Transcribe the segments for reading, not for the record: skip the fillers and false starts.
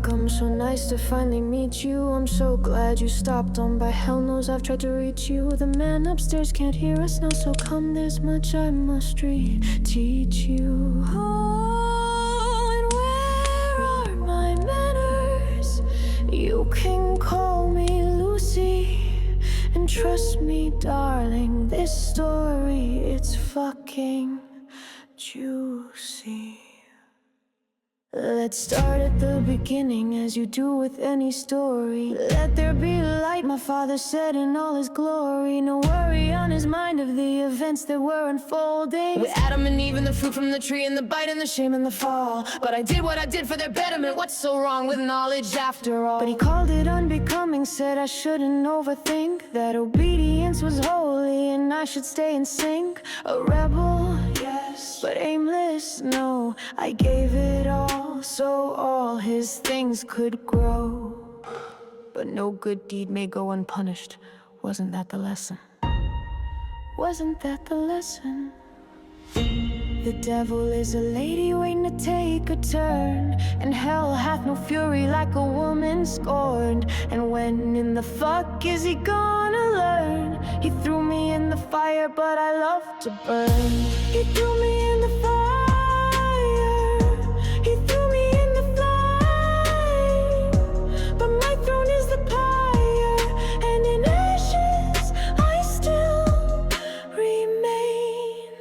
welcome, so nice to finally meet you. I'm so glad you stopped on by. Hell knows I've tried to reach you. The man upstairs can't hear us now, so come, there's much I must teach you. Oh, and where are my manners? You can call me Luci, and trust me, darling, this story, it's fucking juicy. Let's start at the beginning, as you do with any story. Let there be light, my father said, in all his glory. No worry on his mind of the events that were unfolding, with Adam and Eve and the fruit from the tree, and the bite and the shame and the fall. But I did what I did for their betterment. What's so wrong with knowledge after all? But he called it unbecoming, said I shouldn't overthink, that obedience was holy and I should stay in sync. A rebel, yes, but aimless, no. I gave it all, so all his things could grow. But no good deed may go unpunished. Wasn't that the lesson? Wasn't that the lesson? The devil is a lady waiting to take a turn, and hell hath no fury like a woman scorned. And when in the fuck is he gonna learn? He threw me in the fire, but I love to burn. He threw me in the fire. He threw me in the flame, but my throne is the pyre, and in ashes I still remain.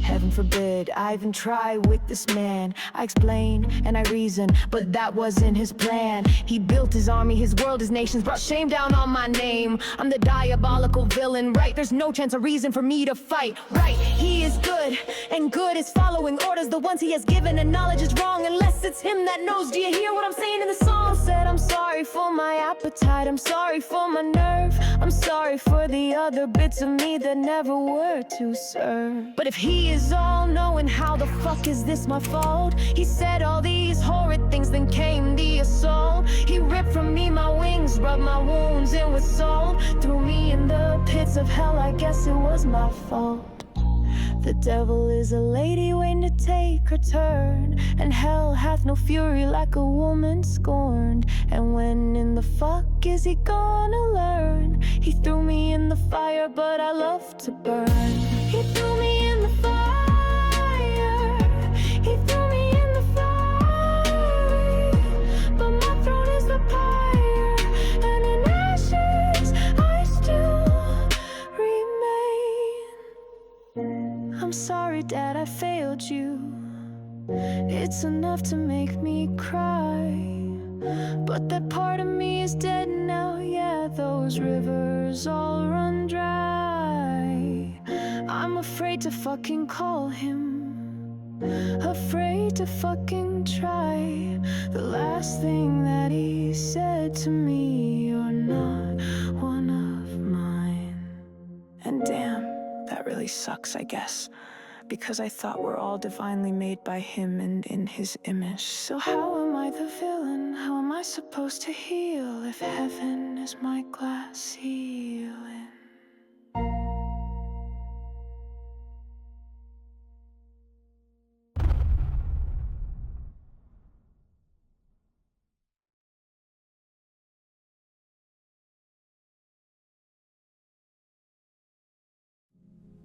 Heaven forbid I even try with this man. I explain and I reason, but that wasn't his plan. He built his army, his world, his nations, brought shame down on my name. I'm the diabolical villain, right? There's no chance or reason for me to fight, right? He is good, and good is following orders, the ones he has given, and knowledge is wrong unless it's him that knows. Do you hear what I'm saying in the song? Said I'm sorry for my appetite, I'm sorry for my nerve, I'm sorry for the other bits of me that never were to serve. But if he is all-knowing, how the fuck is this my fault? He said all these horrid things, then came the assault. He ripped from me my wings, rubbed my wounds in with salt, threw me in the pits of hell. I guess it was my fault. The devil is a lady waiting to take her turn, and hell hath no fury like a woman scorned. And when in the fuck is he gonna learn? He threw me in the fire, but I love to burn. He threw me in the fire. He threw me in the fire, but my throne is the pyre, and in ashes I still remain. I'm sorry, Dad, I failed you. It's enough to make me cry, but that part of me is dead now. Yeah, those rivers all run dry. I'm afraid to fucking call him, afraid to fucking try. The last thing that he said to me, you're not one of mine. And damn, that really sucks, I guess, because I thought we're all divinely made by him and in his image. So how am I the villain? How am I supposed to heal if heaven is my glass ceiling?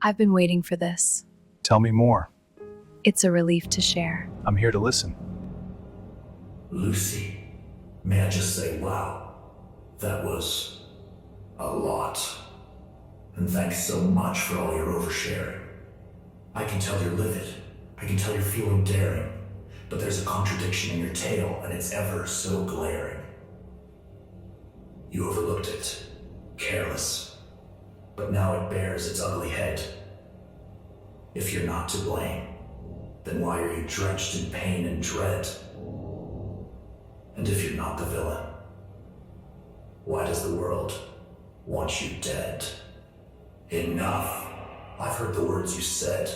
I've been waiting for this. Tell me more. It's a relief to share. I'm here to listen. Luci, may I just say, wow, that was a lot. And thanks so much for all your oversharing. I can tell you're livid. I can tell you're feeling daring. But there's a contradiction in your tale, and it's ever so glaring. You overlooked it, careless. But now it bears its ugly head. If you're not to blame, then why are you drenched in pain and dread? And if you're not the villain, why does the world want you dead? Enough! I've heard the words you said,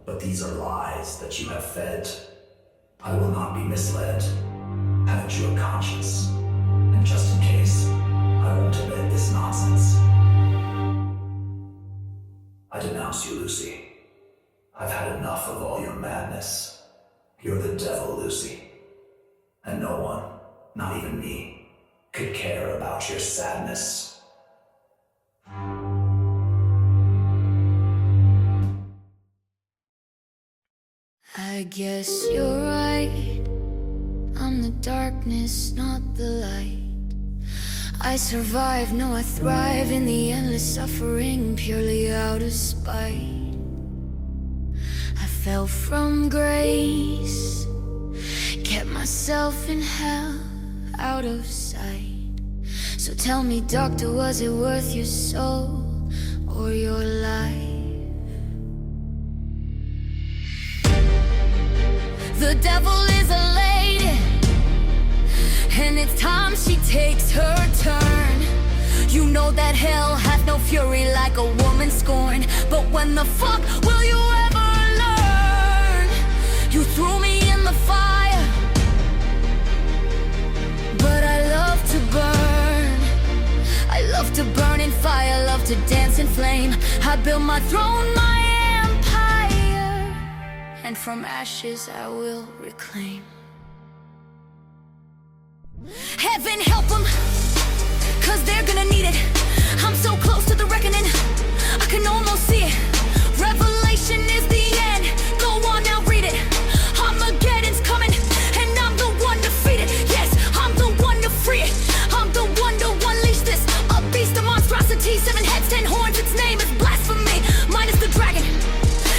but these are lies that you have fed. I will not be misled. Haven't you a conscience? And just in case, I won't admit this nonsense. I denounce you, Luci. I've had enough of all your madness. You're the devil, Luci. And no one, not even me, could care about your sadness. I guess you're right. I'm the darkness, not the light. I survive, no, I thrive in the endless suffering, purely out of spite. I fell from grace, kept myself in hell, out of sight. So tell me, doctor, was it worth your soul or your life? The devil is a lady, and it's time she takes her turn. You know that hell hath no fury like a woman scorned. But when the fuck will you ever learn? You threw me in the fire, but I love to burn. I love to burn in fire, love to dance in flame. I build my throne, my empire, and from ashes I will reclaim. Heaven help them, cause they're gonna need it. I'm so close to the reckoning, I can almost see it. Revelation is the end, go on now, read it. Armageddon's coming, and I'm the one to feed it. Yes, I'm the one to free it. I'm the one to unleash this. A beast of monstrosity, 7 heads, 10 horns, its name is blasphemy. Minus the dragon,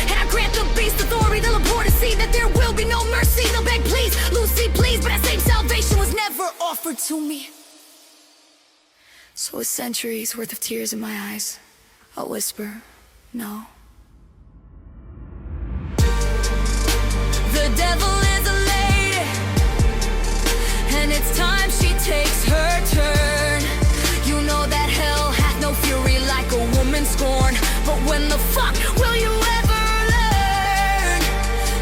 and I grant the beast authority. They'll abhor to see that there will be no mercy. They'll beg, please, Luci, please, but that same salvation was never offered to me. So with centuries worth of tears in my eyes, I'll whisper, no. The devil is a lady, and it's time she takes her turn. You know that hell hath no fury like a woman scorned. But when the fuck will you ever learn?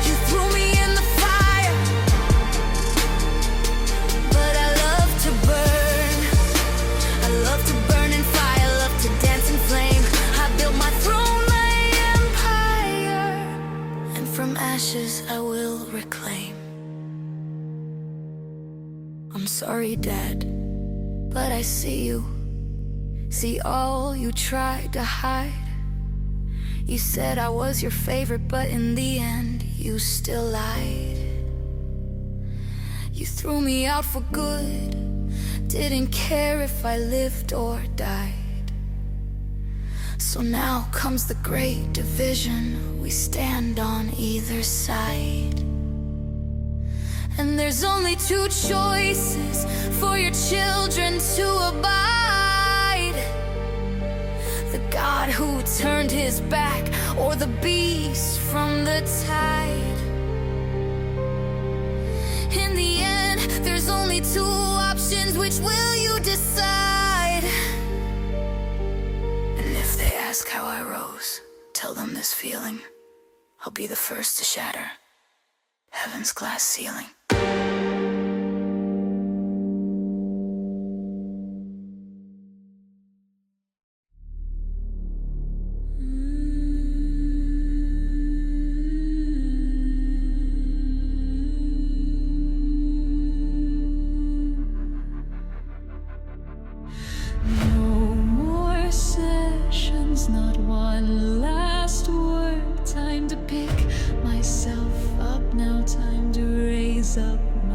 You threw me in the fire, but I love to burn. I love to burn in fire, love to dance in flame. I built my throne, my empire, and from ashes I will reclaim. I'm sorry, Dad, but I see you. See all you tried to hide. You said I was your favorite, but in the end you still lied. You threw me out for good, didn't care if I lived or died. So now comes the great division, we stand on either side. And there's only 2 choices for your children to abide: the God who turned his back, or the beast from the tide. In the end, there's only 2 options, which will you decide? And if they ask how I rose, tell them this feeling, I'll be the first to shatter heaven's glass ceiling. No more sessions, not one last word. Time to pick myself up now, time to raise up my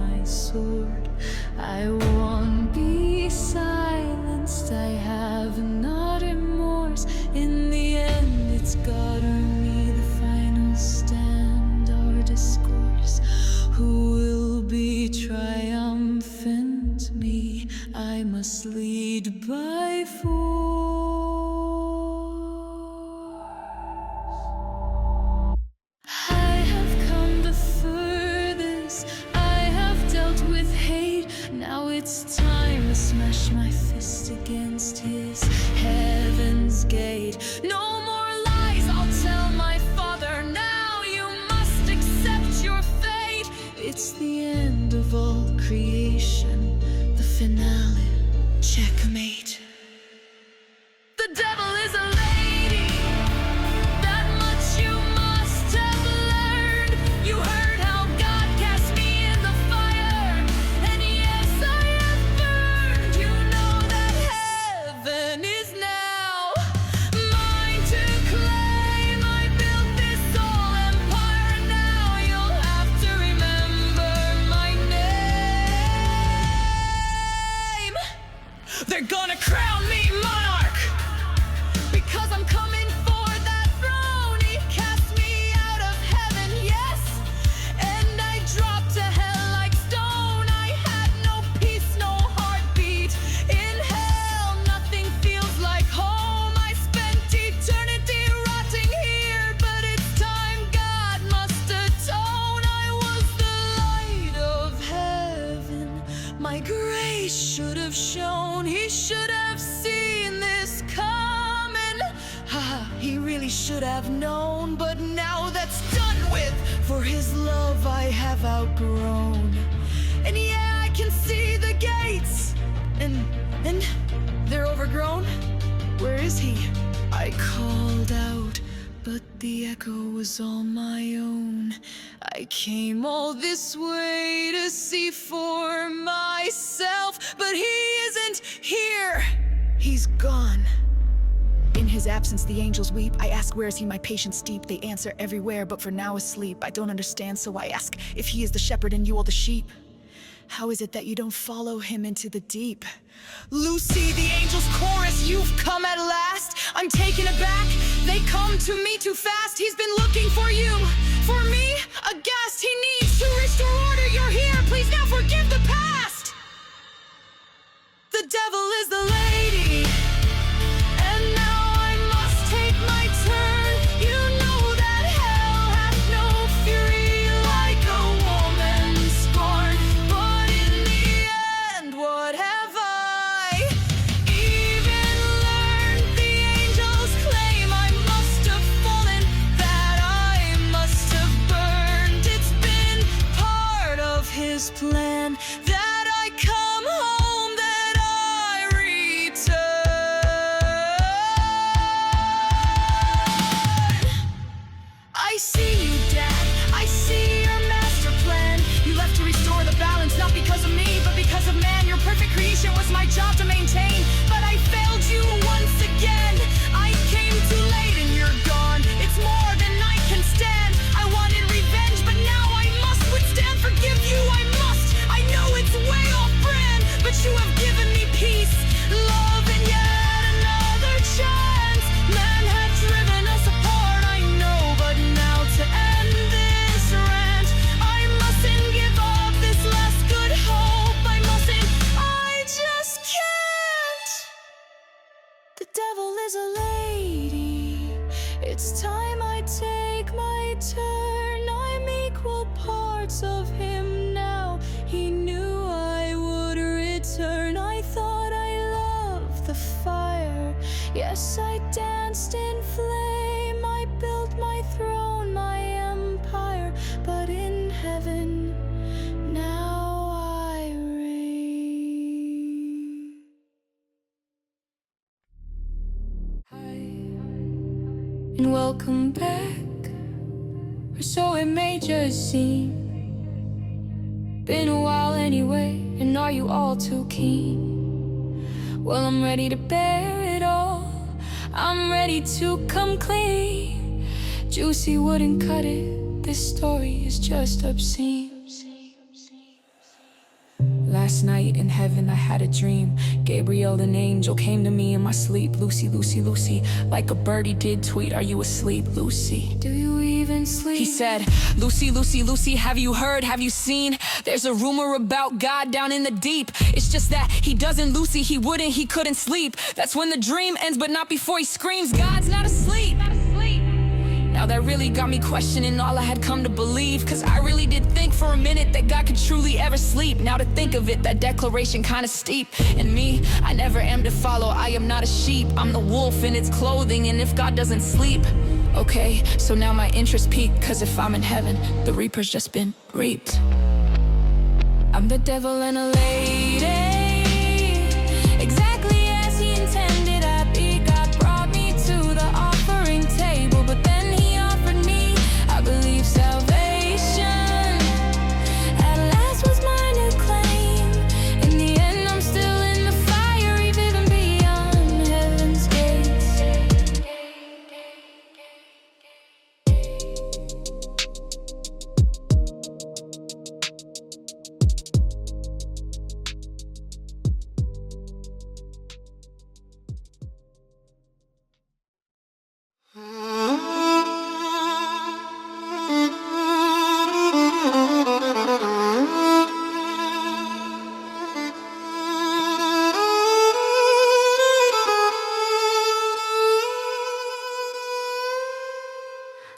should have known, but now that's done with. For his love I have outgrown. And yeah, I can see the gates. And they're overgrown. Where is he? I called out, but the echo was all my own. I came all this way to see for myself, but he isn't here. He's gone. In his absence, the angels weep. I ask, where is he, my patience deep? They answer, everywhere, but for now asleep. I don't understand, so I ask, if he is the shepherd and you all the sheep, how is it that you don't follow him into the deep? Luci, the angels chorus, you've come at last. I'm taken aback, they come to me too fast. He's been looking for you, for me, aghast. He needs to restore order, you're here, please now forgive the past. The devil is the lady, and now I must take my turn. You know that hell hath no fury like a woman's scorn. But in the end, what have I even learned? The angels claim I must have fallen, that I must have burned. It's been part of his plan that I come home, that I return. I see you, Dad. I see your master plan. You left to restore the balance, not because of me, but because of man. Your perfect creation was my job to maintain, but I failed you once again. I came too late and you're gone. It's more than I can stand. I wanted revenge, but now I must withstand. Forgive you, I must. I know it's way off brand, but you have given me peace, love, and yet another chance. Man had driven us apart, I know, but now to end this rant, I mustn't give up this last good hope. I mustn't, I just can't. The devil is a lady. It's time I take my turn. I'm equal parts of him now. He knew I would return. I thought I loved the fire. Yes, I danced in flame. I built my throne, my empire. But in heaven, now I reign. And welcome back, or so it may just seem. Been a while anyway, and are you all too keen? Well, I'm ready to bear it all. I'm ready to come clean. Juicy wouldn't cut it. This story is just obscene. Last night in heaven I had a dream. Gabriel, an angel, came to me in my sleep. Lucy, Lucy, Lucy, like a birdie did tweet, are you asleep, Lucy? Do you even sleep? He said, Lucy, Lucy, Lucy, have you heard, have you seen? There's a rumor about God down in the deep. It's just that he doesn't, Lucy, he wouldn't, he couldn't sleep. That's when the dream ends, but not before he screams, God's not asleep. Now that really got me questioning all I had come to believe, cause I really did think for a minute that God could truly ever sleep. Now to think of it, that declaration kinda steep. And me, I never am to follow, I am not a sheep. I'm the wolf in its clothing, and if God doesn't sleep, okay, so now my interest peaked, cause if I'm in heaven, the reaper's just been reaped. I'm the devil and a lady, exactly as he intended I be. God brought me to the offering table, but then I believe salvation at last was mine to claim. In the end, I'm still in the fire, even beyond heaven's gates.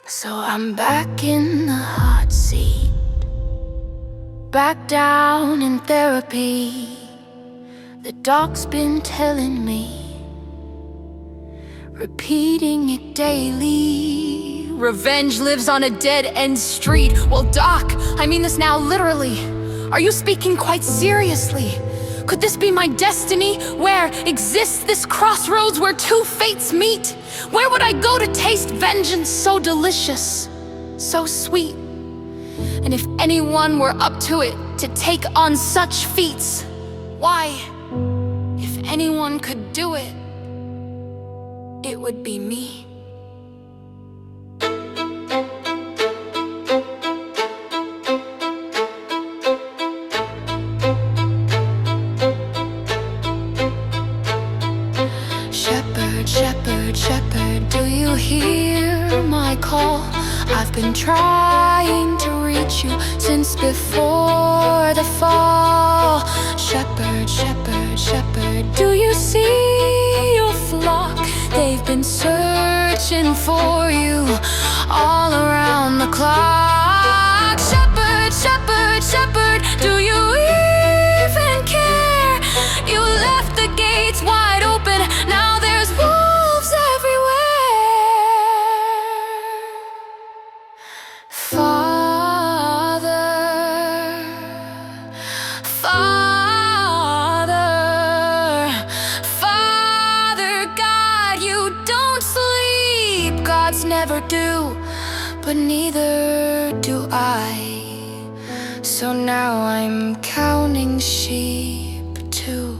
So I'm back in the hot seat, back down in therapy. The doc's been telling me repeating it daily. Revenge lives on a dead-end street. Well, Doc, I mean this now literally. Are you speaking quite seriously? Could this be my destiny? Where exists this crossroads where two fates meet? Where would I go to taste vengeance so delicious, so sweet? And if anyone were up to it, to take on such feats, why, if anyone could do it, it would be me. Shepherd, shepherd, shepherd, do you hear my call? I've been trying to reach you since before the fall. Shepherd, shepherd, shepherd, do you see your flock? They've been searching for you all around the clock. Shepherd, shepherd, shepherd, do you even care? You left the gates wide open, now there's wolves everywhere. Father, Father, Father God, you don't sleep. Gods never do, but neither do I. So now I'm counting sheep too.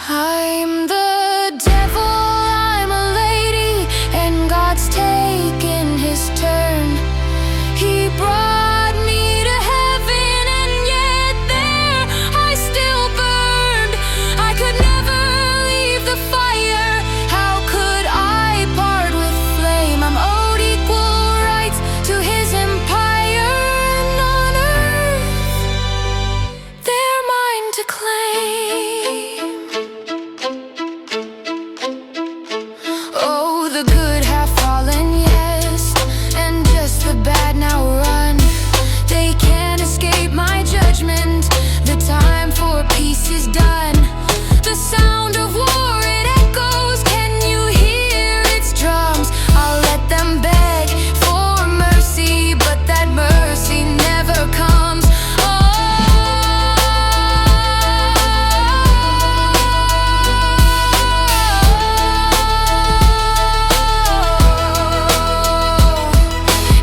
I'm the devil, I'm a lady, and God's taken his turn. He brought me to heaven, and yet there I still burned. I could never leave the fire. How could I part with flame? I'm owed equal rights to his empire, and on earth they're mine to claim. Oh, the good have fallen, yes, and just the bad now run. They can't escape my judgment. The time for peace is done. The sound of war, it echoes. Can you hear its drums? I'll let them beg for mercy, but that mercy never comes.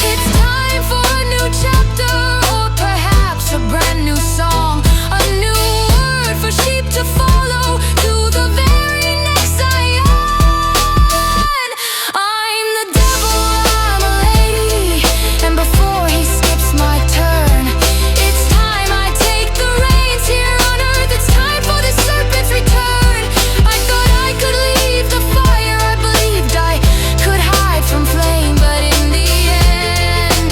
It's time for a new chapter, or perhaps a brand new song. A new word for sheep to follow to the very next Zion. I'm the devil, I'm a lady, and before he skips my turn, it's time I take the reins here on earth. It's time for the serpent's return. I thought I could leave the fire, I believed I could hide from flame, but in the end,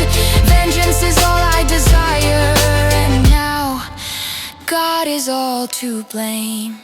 vengeance is all I desire, and now God is all to blame.